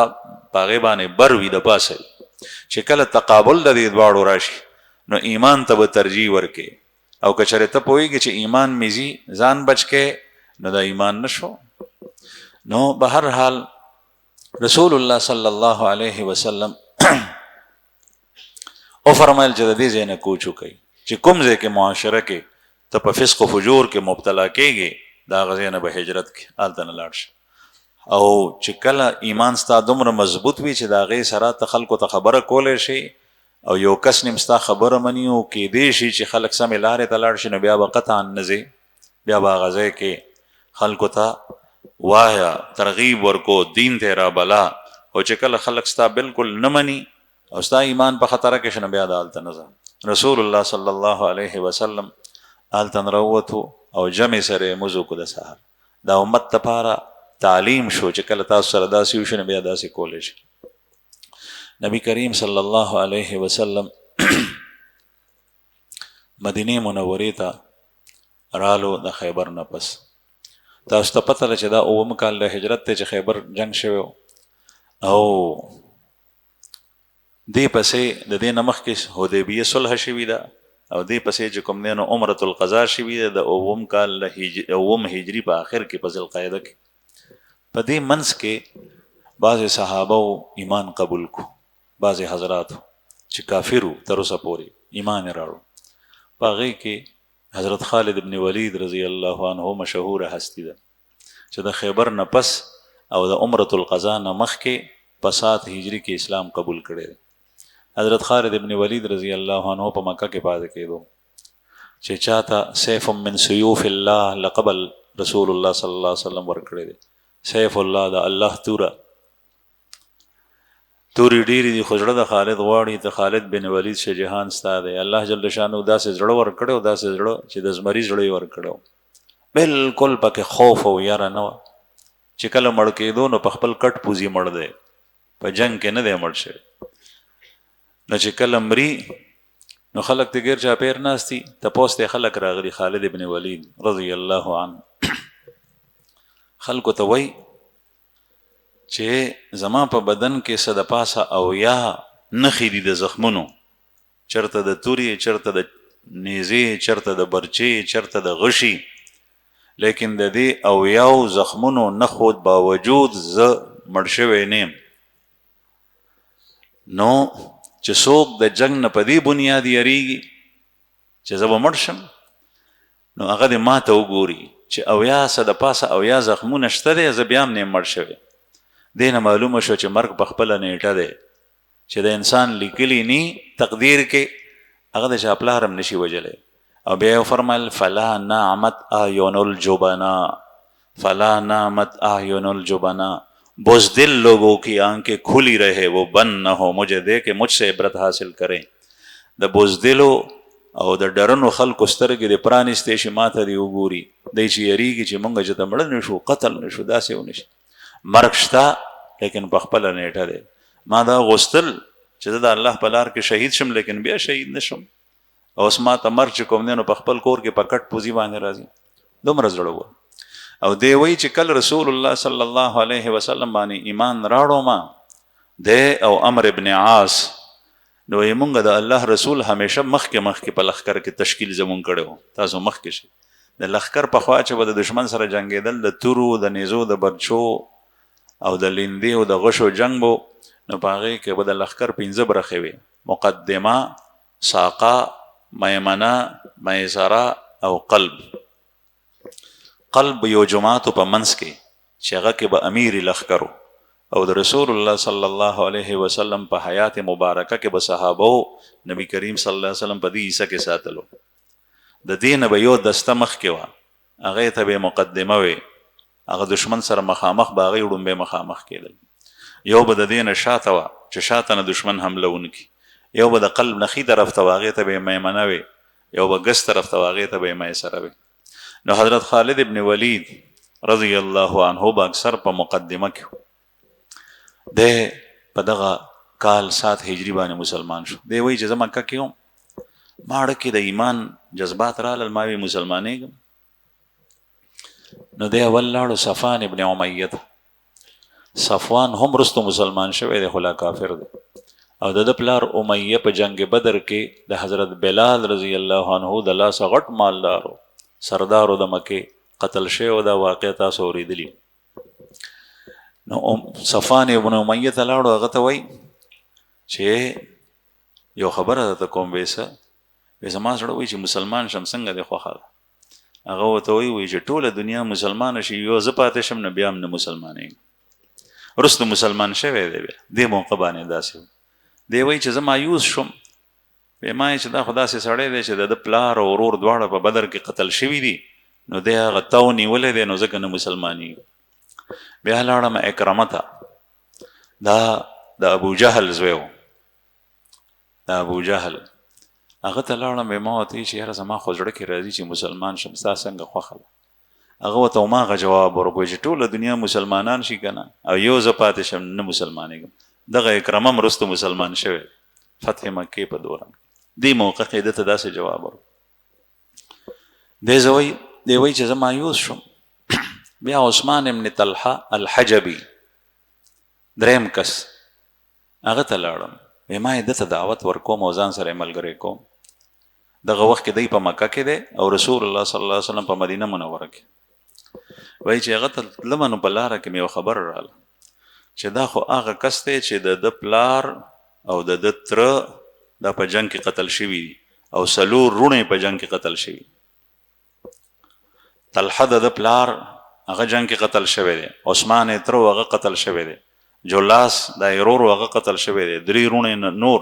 پاغه باندې بر وي د پاسه چې کله تقابل د دې دواړو راشي نو ایمان ته به ترجیح ورکې او که چېرې ته پوهېږي چې ایمان میزي ځان بچ کې نو دا ایمان نشو نو به هر حال رسول الله صلی الله علیه وسلم او فرمایل چې د دې ځای نه کوچ وکړئ چې کوم ځای کې معاشره کې ته په فسق و فجور کې مبتلا کېږي دا هغه ځای نه به هجرت کې هلته نه لاړ شي او چې کله ایمان ستا دومره مضبوط وي چې د هغې سره ته خلکو ته خبره کولی شي او یو کس نیم ستا خبره مني او کېدی شي چې خلک سمې لارې ته لاړ شي نو بیا به قطعا نه ځې بیا به هغه ځای کې خلکو ته وایا ترغیب ورکو دین ته را بلا او چې کله خلک ستا بالکل نه مني او ستا ایمان په خطره کې شنه بیا د هلته نه ځه رسول الله صلی الله علیه وسلم هلته نه راووتو او جمع سره یې مزو کو د سهار دا امت دپاره تعلیم شو چې کله تاسو سره داسې وشي نو بیا داسې کولی شي نبی کریم صلی الله علیه وسلم مدینه منورې ته رالو د خیبر نه پس تاسو ته پته ده چې دا اووم کال د هجرت دی چې خیبر جنگ شوی او دې پسې د دې نه مخکې حدیبیه صلح شوې ده او دې پسې چې کوم دی نو عمرة القضا شوې ده د اووم کال اووم هجري په آخر کې په ذوالقعده کې په دې منځ کې بعضې صحابه ایمان قبول کو بعضې حضراتو چې کافرو تر اوسه پورې ایمان یې راړو په هغې کې حضرت خالد ابن ولید رضی الله عنه مشهوره هستی ده چې د خیبر نه پس او د عمرة القضا نه مخکې په 7 هجري کې اسلام قبول کړی دی حضرت خالد ابن ولید رضی الله عنه په مکه کې پاتې کېدو چې چاته سیف من سیوف الله لقبل رسول الله صلی الله علیه وسلم ورکړی دی سیف الله د الله توره تورې ډېرې دي خو زړه د خالد غواړي ته خالد بن ولید شه جهان ستا دی الله جل شانو داسې زړه ورکړی او داسې زړه چې د زمري زړه یې ورکړی بلکل پکې خوف او یاره نه وه چې کله مړ کېدو نو په خپل کټ پوزي مړ دی په جنګ کې نه دی مړ شوی نو چې کله مري نو خلک د غیر چاپیر ناست دي تپوس ته خلک راغلي خالد ابن ولید رضی الله عنه خلکو ته وایي چې زما په بدن کې څه د پاسه او یا نښې دي د زخمونو چېرته د تورې چېرته د نیزې چېرته د برچې چېرته د غشي لیکن د دې او یاو زخمونو نښو باوجود زه مړ شوی نه یم نو چې څوک د جنګ نه په دې بنیاد یریږي چې زه به مړ شم نو هغه دې ما ته وګوري چې او یا څه د پاسه او یا زخمونه شته دی زه بیا هم نه یم مړ شوی دې نه معلومه شو چې مرګ په خپله نیټه دی چې د انسان لیکلی نی تقدیر کې هغه د چا پلار هم نشي وجلی. او بیا فرمایل فلا نعمت اعین الجبنا، فلا نعمت اعین الجبنا، بزدل لوگوں کی آنکھیں کھلی رہے وہ بند نہ ہو مجھے دیکھ مجھ سے عبرت حاصل کریں. د بزدلو او د ډرنو خلکو سترګې د پرانیستې شي ماته دی وګوري، دی چې یریږي چې مونږ چې ته مړه نه شو قتل نه شو داسې ونشي. مرګ شته لیکن په خپله نیټه دی. ما دا غوښتل چې زه د الله په لار کې شهید شم لیکن بیا شهید نه شم، او اوس ما ته مرګ چې کوم دی نو په خپل کور کې په کټ پوزي باندې راځي. دومره زړه و. او دی وایي چې کله رسول الله صلی الله علیه وسلم باندې ایمان راړو ما دی او عمرو ابن عاص، نو یې مونږ د الله رسول همیشه مخکې په لښکر کې تشکیل زمونږ کړی و. تاسو مخکې شئ. د لښکر په خوا چې به د دشمن سره جنګېدل، د تورو د نیزو د برچو او د لیندې او د غشو جنګ بو، نو په هغې کې به د لښکر 5 برخې وي: مقدمه، ساقه، میمنه، میسره او قلب. قلب یو جماعتو په منځ کې چې هغه کې به امیر لښکر او د رسول الله صلی الله علیه وسلم په حیات مبارکه کې به صحابه نبی کریم صلی الله علیه وسلم په دې حصه کې ساتلو. د دې نه به یو دسته مخکې وه، هغې ته به مقدمه وي، هغه دشمن سره مخامخ به هغې وړومبی مخامخ کېدل. یو به د دې نه شاته وه چې شاته نه دشمن حمله ونکړي. یو به د قلب نه ښي طرف ته وه، هغې ته به یې میمنه وي. یو به ګس طرف ته وه، هغې ته به یې میسره وي. نو حضرت خالد ابن ولید رضی الله عنه به اکثر په مقدمه کې دی په دغه کال 7 هجری باندې مسلمان شو. دی وایي چې زه مکه کې وم، ما اړه کې د ایمان جذبات رالل، ما وی مسلمانېږم. نو دی اول لاړو صفوان ابن امیه ته. صفوان هم وروسته مسلمان شوی دی خو لا کافر دی. او د ده پلار امیه په جنگ بدر کې د حضرت بلال رضی الله عنه د لاسه غټ مالدارو سردارو د مکې قتل شوی او دا واقع تاسو اورېدلي. نو صفوان ابن امیه ته لاړو، هغه ته وایي چې یو خبره درته کوم. وایي زما زړه وایي چې مسلمان شم، څنګه دی خوښه ده؟ هغه ورته وایي چې ټوله دنیا مسلمانه شي، یو زه پاتې شم نو بیا هم نه مسلمانېږم. وروسته مسلمان شوی دی. بیا دې موقع باندې داسې و. دی وایي چې زه مایوس شم، وایي ما یې چې دا خو داسې سړی دی چې د ده پلار او ورور دواړه په بدر کې قتل شوي دي، نو دی هغه تو نیولی دی، نو ځکه نه مسلمانېږي. بیا لاړم اکرمه ته، دا د ابو جهل زوی و، د ابو جهل. هغه ته لاړم، ما ورته وایي چې یاره زما خو زړه کې راځي چې مسلمان شم، ستا څنګه خوښه ده؟ هغه ورته هماغه جواب ورکړ چې ټوله دنیا مسلمانان شي که نه، او یو زه پاتې شم نه مسلمانېږم. دغه اکرمه هم وروسته مسلمان شوی، فتح مکې په دوران. دې موقع کې ده ته داسې جواب ورکړ. دی وایي چې زه مایوس شم. بیا عثمان ابن طلحه الحجبي دریم کس، هغه ته لاړم. وایي ما یې ده ته دعوت ورکوم او ځان سره یې ملګری کوم. دغه وخت کې دی په مکه کې دی او رسول الله صلی الله علیه وسلم په مدینه منوره کې. وایي چې هغه ته تلمه نو په لاره کې مې یو خبر راله چې دا خو هغه کس دی چې د ده پلار او د ده تره دا په جنګ کې قتل شوي دي او 4 رونه په جنګ کې قتل شوي. طلحه د ده پلار هغه جنګ کې قتل شوی دی، عثمان یې تره هغه قتل شوی دی، جولاس دا یې ورور هغه قتل شوی دی، 3 رونه نور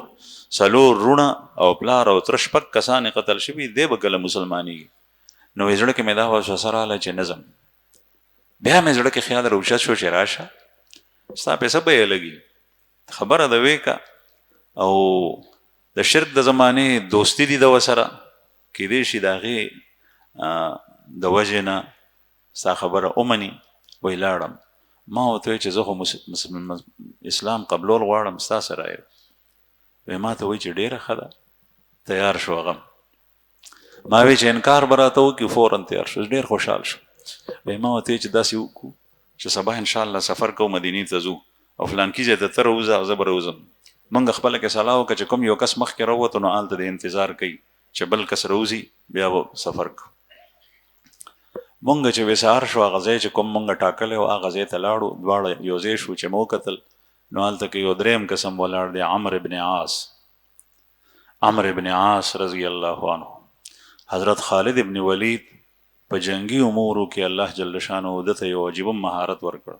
4 رونه او پلار او تره 6 کسان قتل شوي دی، به کله مسلمانېږي. نو یې زړه کې مې دا وسوسه راغله چې نظم. بیا مې زړه کې خیال راوچت شو چې راشه ستا پیسه به یې لګي، خبره ده ویکه، او د شرک د زمانې دوستی دي د ورسره، کیدای شي د هغې د وجې نه ستا خبره ومني. وایي لاړم. ما ورته وایي چې زه خو اسلام قبلول غواړم، ستا سره یم. وایي ما ته وایي چې ډېره ښه ده. تیار شو هغه. ما وایي چې انکار به راته وکړي، فورا تیار شو، ډېر خوشحال شو. وایي ما ورته وایي چې داسې وکړو چې سبا انشاءالله سفر کوو مدینې ته ځو او فلانکي ځای ته ته راوځه او زه به راوځم. موږ خپله کې صلاح وکړه چې کوم یو کس مخکې راووتو نو هلته د انتظار کوي چې بل کس راوځي بیا به سفر کوو. مونږ چې وسهار شو هغه ځای چې کوم مونږ ټاکلی و هغه ځای ته لاړو، دواړه یو ځای شو چې مو وکتل نو هلته کې یو دریم قسم ولاړ دی، عمرو ابن عاص. عمرو ابن عاص رضی الله عنه. حضرت خالد ابن ولید په جنگي امورو کې الله جل شانه ده ته یو عجیبه مهارت ورکړ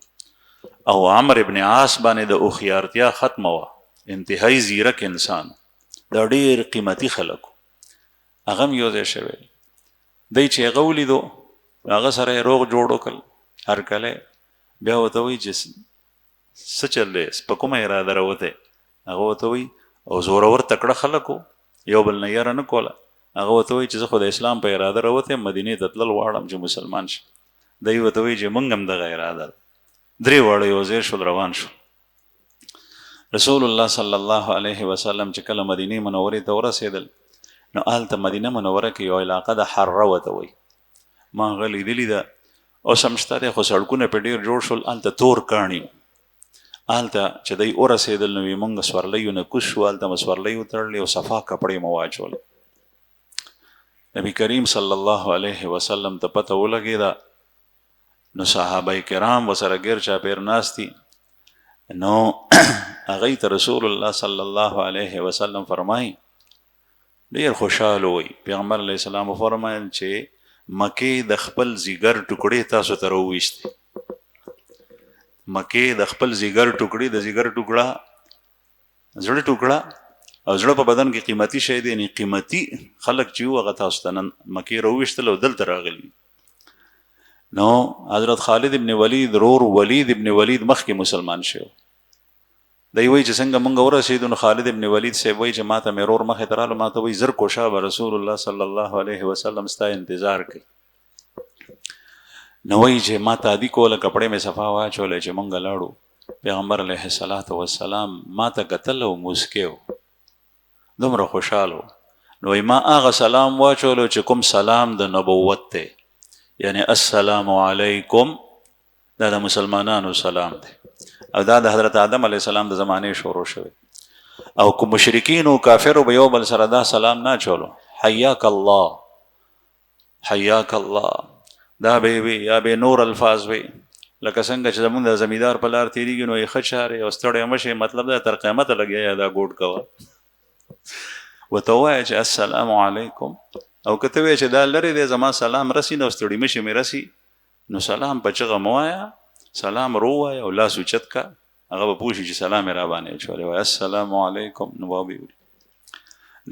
او عمرو ابن عاص باندې د هوښیارتیا ختمه وه. انتهایی زیرک انسان، دا ډېر قیمتي خلکو. هغه هم یو ځای شوی دی چې هغه ولیدو هغه سره یې روغ جوړ وکړل هرکلی. بیا ورته وایي چې څه چل دی، په کومه اراده راوتی؟ هغه ورته وایي او زورور تکړه خلکو یو بل نه یاره نه کوله. هغه ورته وایي چې زه خو د اسلام په اراده راوتی یم، مدینې ته تلل غواړم چې مسلمان شم. دی ورته وایي چې موږ هم دغه اراده ده. درې واړه یو ځای شول، روان شو. رسول الله صلی الله علیه وسلم چې کله مدینې منورې ته ورسېدل نو هلته مدینه منوره کې یو علاقه د حره ورته وایي. ما هغه لیدلې ده، اوس هم شته دی، خو سړکونه پرې ډېر جوړ شول. هلته تور کاڼي، هلته چې دی ورسېدل نو موږ سورلیو نه کوز شو، هلته مو سورلی وتړلې او صفا کپړې مو واچول. نبي کریم صلی الله علیه وسلم ته پته ولګېده، نو صحابه کرام ورسره ګیر چاپېر ناست دي. نو هغوی ته رسول الله صلی الله علیه وسلم فرمایي ډېر خوشحاله وي. پیغمبر علیه السلام وفرمایل چې مکې د خپل ځیګر ټوکړې تاسو ته راوویستې. مکې د خپل ځیګر ټوکړې، د ځیګر ټوکړه زړه ټوکړه او زړه په بدن کې قیمتي شی دی، یعنې قیمتي خلک چې وو هغه تاسو ته نن مکې راوویشتل او دلته راغلي. نو حضرت خالد ابن ولید رور ولید ابن ولید مخکې مسلمان شو. دی وایي چې څنګه موږ ورسېدو نو خالد ابن ولید صاحب وایي چې ما ته مې رور مخې ته راغلو، ما ته وایي زر کوشه به رسول الله صلی الله علیه وسلم ستا انتظار کوي. نو وایي چې ما تادي کوله، کپړې مې صفا واچولی چې موږ لاړو. پیغمبر علیه الصلاة والسلام ما ته کتل او موسکی و، دومره خوشحال و. نو وایي ما هغه سلام واچولو چې کوم سلام د نبوت دی، یعنی السلام علیکم، دا د مسلمانانو سلام دی او دا د حضرت آدم علیه السلام د زمانې شروع شوی. او کوم مشرکین او کافرو به یو بل سره دا سلام نه چولو، حیاک الله حیاک الله، دا به وي یا به نور الفاظ وي. لکه څنګه چې زمونږ د زمیندار په لار تېرېږي نو یې ښه چارې او ستړی مه شې، مطلب دا تر قیامته لګیا دا ګوډ کوه. ورته ووایه چې السلام علیکم، او که ته وایې چې دا لرې دی زما سلام رسي نو ستړي مه شي مې رسي، نو سلام په چغه مه وایه، سلام رو وایه او لاس اوچت کا، هغه به پوه شي چې سلام یې راباندې اچولی. وایه السلام علیکم، نو به ویلي.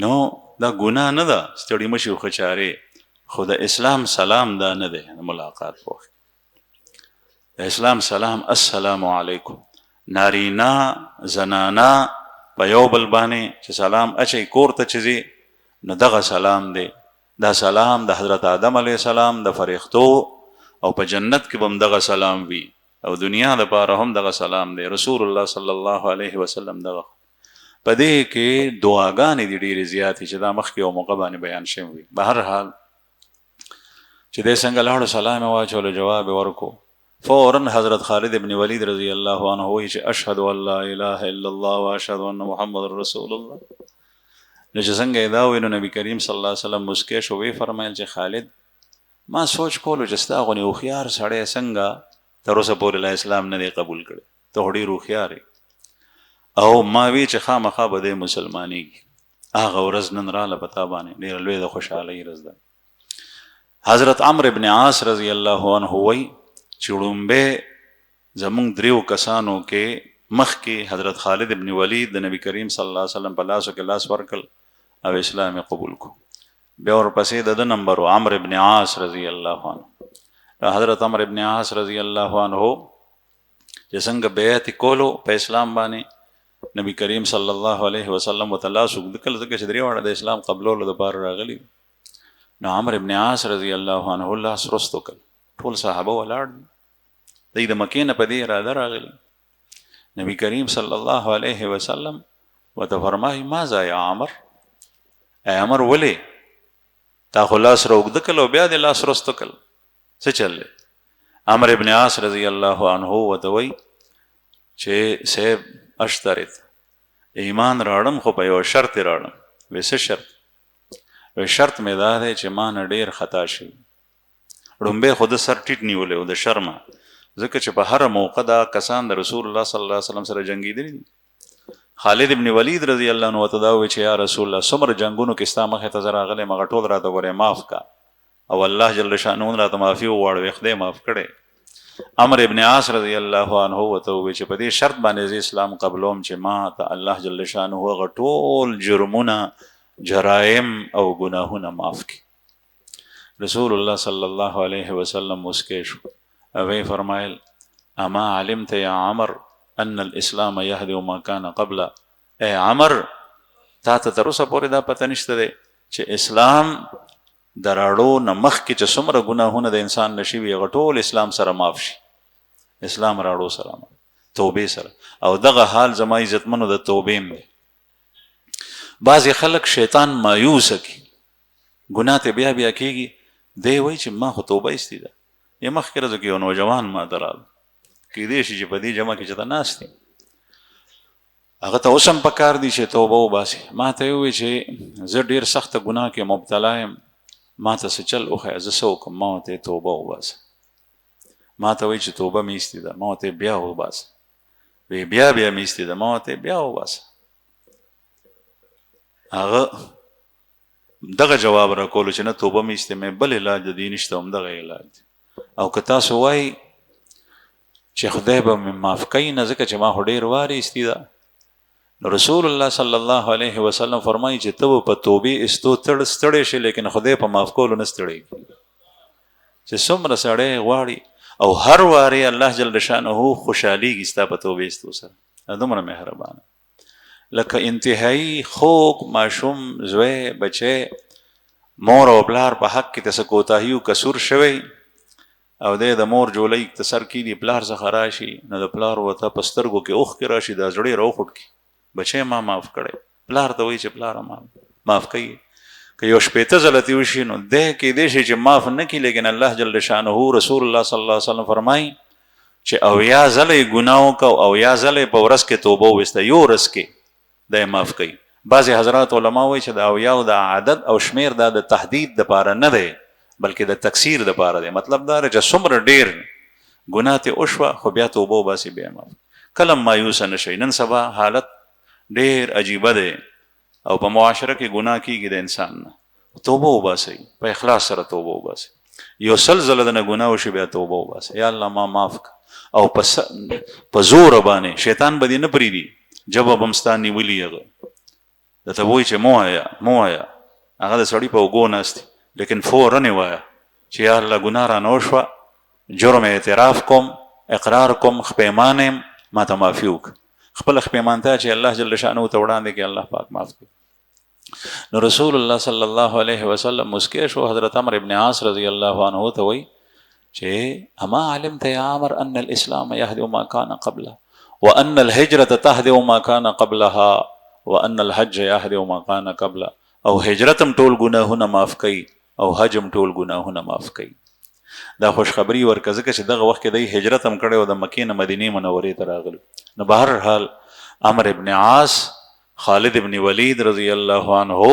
نو دا ګناه نه ده ستړي مه شي او ښه چارې، خو د اسلام سلام دا نه دی د ملاقات په وخت. د اسلام سلام السلام علیکم، نارینا زنانا په یو بل باندې چې سلام اچوي کور ته چې ځي نو دغه سلام دی. دا سلام د حضرت آدم علیه السلام د فرښتو او په جنت کې به هم دغه سلام وي او دنیا دپاره هم دغه سلام دی. رسول الله صلی الله علیه وسلم دغه په دې کې دعاګانې دي ډېرې زیاتې چې دا مخکې یو موقع باندې بیان شوي وي. به هر حال چې دی څنګه لاړو سلام یې واچولو، جواب یې ورکو، فوراً حضرت خالد ابن ولید رضی الله عنه وایي چې اشهد ان لا اله الا الله واشهد ان محمد رسول الله. نو چې څنګه یې دا وویل نو نبي کریم صلی الله علیه وسلم مسکی شو، ویې فرمایل چې خالد ما سوچ کولو چې ستا غونې هوښیار سړی څنګه تر اوسه پورې لا اسلام نه دی قبول کړی، ته خو ډېر هوښیار یې. او ما وی چې خامخا به دی مسلمانېږي. هغه ورځ نن راله په تا باندې ډېره لویه د خوشحالۍ ورځ ده. حضرت عمرو ابن عاص رضی الله عنه وایي چې وړومبی زمونږ دریو کسانو کې مخکې حضرت خالد ابن ولید د نبی کریم صلی الله علیه وسلم په لاسو کې لاس ورکړل او اسلام یې قبول کو. بیا ورپسې د ده نمبر عمرو ابن عاص رضی الله عنه. حضرت عمرو ابن عاص رضی الله عنه چې څنګه بیعت کولو په اسلام باندې نبی کریم صلی الله علیه وسلم ورته لاس اوږده کړل، ځکه چې درې واړه د اسلام قبلولو دپاره راغلي. نو عمرو ابن عاص رضی الله عنه لاس رستو کړ، ټول صحابه ولاړ دي، دی د مکې نه په دې اراده راغلي. نبی کریم صلی الله علیه وسلم ورته فرمایي ماذا یا عمر، ای عمر ولې تا خو لاس را اوږده کړل او بیا دې لاس رستو کړل، څه چل دی؟ عمرو ابن عاص رضی الله عنه ورته وایي چې صاحب اشترط، ایمان راړم خو په یو شرط یې راړم. وایي څه شرط؟ وایي شرط مې دا دی چې ما نه ډېر خطا شوي. ړومبی خو د سر ټیټ نیولی و د شرمه، ځکه چې په هره موقع دا کسان د رسول الله صلی الله علیه وسلم سره جنګېدلي دي. خالد ابن ولید رضی الله عنه ورته دا وایي چې یا رسول الله څومره جنګونو کې ستا مخې ته زه راغلی یم هغه ټول راته ګورې معاف کا، او الله جل شانه راته معافي وغواړو، خدای معاف کړی. عمرو ابن عاص رضی الله عنه ورته وویل چې په دې شرط باندې زه اسلام قبلوم چې ما ته الله جل شانه هغه ټول جرمونه جرایم او ګناهونه معاف کړي. رسول الله صلی الله علیه وسلم مسکی شو او فرمایل اما علمت یا عمر ان الاسلام يهدي ما كان قبل. اے عمر تا ته تر اوسه پورې دا پته نشته دی چې اسلام دراړو نه مخکې چې څومره ګناهونه د انسان نشي وي هغه ټول اسلام سره معاف شي. اسلام راړو سره توبې سره. او دغه حال زما عزتمنو د توبې دی. بعضې خلک شیطان مایوسه کی ګناه ته بیا بیا کېږي دی وایي چې ما خو توبه ایستې ده. یا مخکې ورځو کې یو نوجوان ما ته راغی کېدای شي چې په دې جمع کې چې ته ناست یې هغه ته اوس هم پکار دي چې توبه وباسي. ما ته یې وویل چې زه ډېر سخته ګناه کې مبتلا یم ما ته څه چل وښیه زه څه وکړم. ما ورته توبه وباسه. ما ته وایي چې توبه مې ایستې ده. ما ورته بیا وباسه. بیا مې ایستې ده. ما ورته بیا وباسه. هغه دغه جواب راکولو چې نه توبه مې ایستې مې بل علاج د دې نشته همدغه علاج دی. او که تاسو وایي چې خدای به مې معاف کوي نه ځکه چې ما خو ډېر وارې ایستې ده نو رسول الله صلی الله علیه وسلم فرمایي چې ته به په توبې ایستو ستړی شي لیکن خدای په معاف کولو نه ستړی کېږي. چې څومره سړی غواړي او هر وارې الله جل شانه خوشحالېږي ستا په توبې ایستو سره. دومره مهربانه لکه انتهایی خوږ ماشوم زوی بچی مور او پلار په حق کې ته څه کوتاهي او کسور شوی او دی د مور جولۍ ته سر کېږدي پلار څخه راشي نو د پلار ورته په سترګو کې اوښکې راشي دا زړه یې راوخوټ کړي بچی ما معاف کړی. پلار ته وایي چې پلاره ما معاف کوي. که یو 15 غلطي وشي نو دی کېدای شي چې معاف نه کړي لیکن الله جل شانه رسول الله صلی الله علیه وسلم فرمایي چې 80 ځله یې ګناه وکړه او 80 ځله یې په ورځ کې توبه وویسته یو ورځ کې دا یې معاف کوي. بعضې حضرات علما وایي چې د 80 د عدد او شمیر دا د تهدید دپاره نه دی بلکې د تکثیر دپاره دی. مطلب دا چې څومره ډېر ګناه ترې وشوه خو بیا توبه وباسي بیا معاف. کله مایوسه نه شئ. نن سبا حالت ډېر عجیبه دی او په معاشره کې ګناه کېږي د انسان نه. توبه وباسئ په اخلاص سره توبه وباسئ. یو سل ځله د نه ګناه وشي بیا توبه وباسئ. یا الله ما معاف کړه. او په زوره باندې شیطان به دې نه پرېږدي جبه به م ستا نیولي هغه درته وایي چې مه وایه هغه د سړي په اوږو ناست لیکن فورا یې وایه چې یا الله ګناه رانه وشوه جرم اعتراف کوم اقرار کوم خپیمانه یم ما ته معافي وکړه. خپله خپیمانتیا چې الله جل شانه ته وړاندې کړي الله پاک معاف کړي. نو رسول الله صلی الله علیه وسلم مسکی شو. حضرت عمرو ابن عاص رضی الله عنه ته وایي چې اما علمت یا عمر ان الاسلام يهدي ما كان قبله وان الهجرة تهدي ما كان قبلها وان الحج يهدي ما كان قبله. او هجرتم ټول ګناهونه معاف کوي او حجم ټول ګناهونه معاف کوي. دا خوشخبری ورکه ځکه چې دغه وخت کې دی هجرت هم کړی او د مکې نه مدینې منورې ته راغلو. نو بهرحال عمرو ابن عاص خالد ابن ولید رضی الله عنه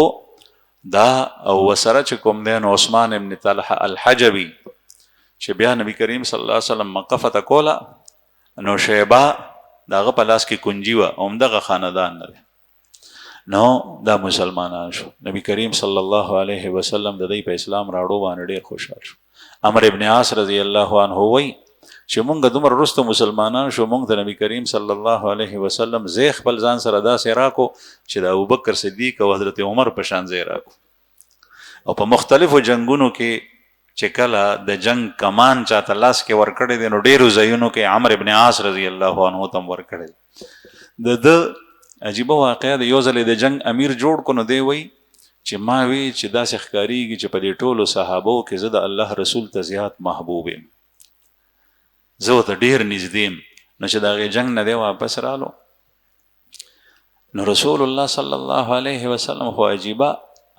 دا او وسره چې کوم دی نو عثمان ابن طلحه الحجبي چې بیا نبی کریم صلی الله علیه وسلم مکه فتح کوله نو شیبه د هغه په لاس کې کنجي وه همدغه خاندان نه دی نو دا مسلمانان شو. نبی کریم صلی الله علیه وسلم د دوی په اسلام راوړو باندې ډېر خوشحال شو. عمرو ابن عاص رضی الله عنه وایي چې مونږ دومره وروسته مسلمانان شو مونږ د نبی کریم صلی الله علیه وسلم ځای خپل ځان سره داسې راکو چې د ابوبکر صدیق او حضرت عمر په شان ځای راکو. او په مختلفو جنگونو کې چې کله د جنگ کمان چاته لاس کې ورکړی دی نو ډېرو ځایونو کې عمرو ابن عاص رضی الله عنه ته هم ورکړی دی. د عجیبه واقعه د یو ځل د جنگ امیر جوړ کو نو دی وایي چې ما وی چې داسې ښکارېږي چې په دې ټولو صحابو کې زه د الله رسول ته زیات محبوب یم زه ورته ډېر نږدې یم. نو چې د هغې جنګ نه دی واپس رالو نو رسول الله صلی الله علیه وسلم خو عجیبه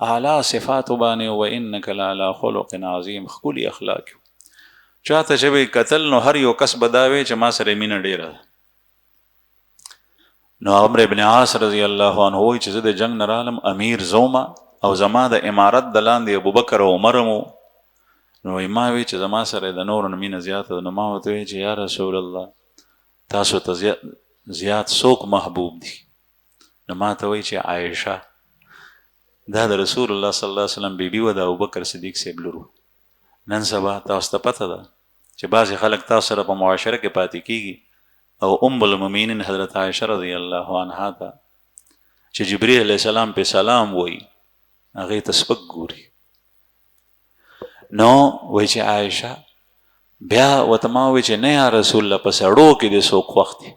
اعلی صفاتو باندې و انک لعلی خلق عظیم ښکلي اخلاق چاته چې به قتل نو هر یو کس به دا وی چې ما سره مینه ډېره ده. نو عمرو ابن عاص رضی الله عنه وایي چې زه د جنګ نه رالم امیر زومه او زما د امارت د لاندې ابوبکر او عمر مو نو ما وی چې زما سره د نورو نه مینه زیاته ده. نو ما ورته وی چې یا رسول الله تاسو ته زیات څوک محبوب دي؟ نو ما ته وی چې عایشه دا د رسول الله صلی الله علیه وسلم بیبي و د ابوبکر صدیق صاحب لور. نن سبا تاسو ته پته ده چې بعضې خلک تاسو سره په معاشره کې پاتې کېږي او ام المؤمنین حضرت عایشه رضی الله عنها ته چې جبرئیل علیه السلام په سلام وایي هغې ته سپک ګوري نو وایي چې عایشه بیا ورته ما وایي چې نه یا رسول الله په سړو کې دې څوک خوښ دي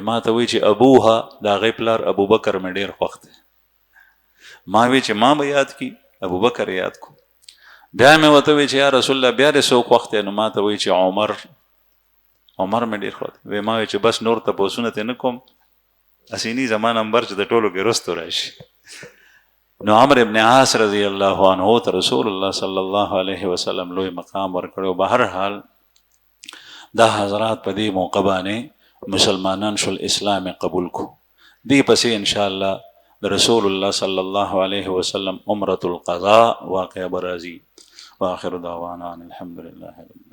ما ته وایي چې ابوها د هغې پلار ابوبکر مې ډېر خوښ دی ما وایي چې ما به یاد کړي ابوبکر یاد کو بیا مې ورته وایي چې یا رسول الله بیا دې څوک خوښ دی نو ما ته وایي چې عمر مې ډېر خوښ دی ما وایي چې بس نور تپوسونه ترې نه کوم اسینی زما نمبر چې د ټولو کې رستو راشي نو عمرو ابن عاص رضی الله عنه ته رسول الله صلی الله علیه وسلم لوی مقام ورکړی به هر حال دا حضرات په دې موقع باندې مسلمانان شول اسلام قبول کو دې پسې انشاءالله د رسول الله صلی الله علیه وسلم عمرة القضاء واقع برازي واخر دعوانا الحمد لله رب العالمين